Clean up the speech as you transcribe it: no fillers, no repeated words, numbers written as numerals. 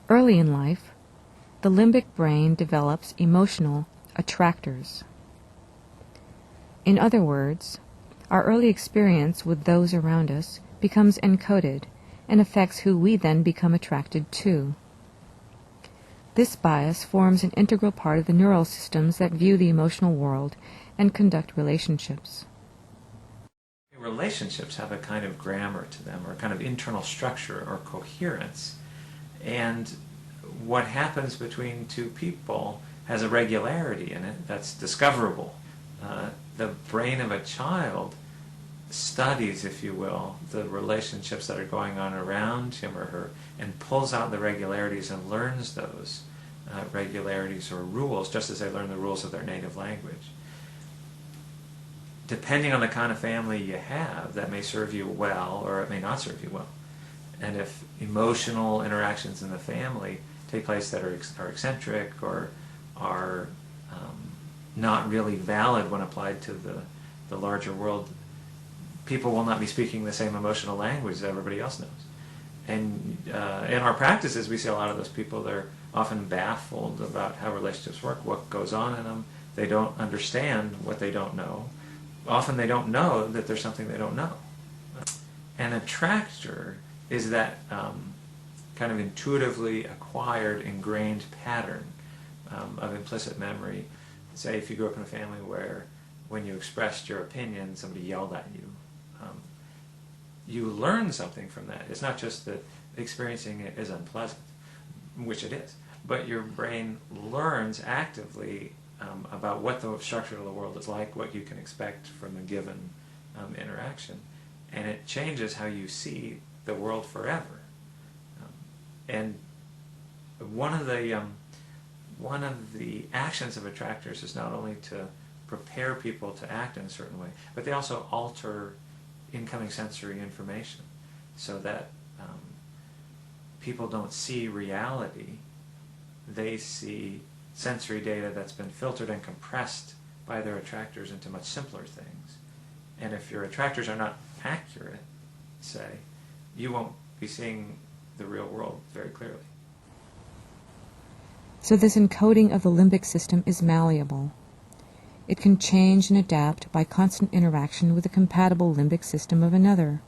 Early in life, the limbic brain develops emotional attractors. In other words, our early experience with those around us becomes encoded and affects who we then become attracted to. This bias forms an integral part of the neural systems that view the emotional world and conduct relationships. Relationships have a kind of grammar to them, or a kind of internal structure or coherence. And what happens between two people has a regularity in it that's discoverable. The brain of a child studies, if you will, the relationships that are going on around him or her and pulls out the regularities and learns those regularities or rules, just as they learn the rules of their native language. Depending on the kind of family you have, that may serve you well or it may not serve you well. And if emotional interactions in the family take place that are eccentric or are not really valid when applied to the larger world, people will not be speaking the same emotional language that everybody else knows. And in our practices, we see a lot of those people. They're often baffled about how relationships work, what goes on in them. They don't understand what they don't know. Often they don't know that there's something they don't know. An attractor is that kind of intuitively acquired, ingrained pattern of implicit memory. Say if you grew up in a family where when you expressed your opinion, somebody yelled at you, you learn something from that. It's not just that experiencing it is unpleasant, which it is, but your brain learns actively about what the structure of the world is like, what you can expect from a given interaction, and it changes how you see the world forever. And one of the actions of attractors is not only to prepare people to act in a certain way, but they also alter incoming sensory information so that people don't see reality. They see sensory data that's been filtered and compressed by their attractors into much simpler things. And if your attractors are not accurate, say, you won't be seeing the real world very clearly. So this encoding of the limbic system is malleable. It can change and adapt by constant interaction with the compatible limbic system of another.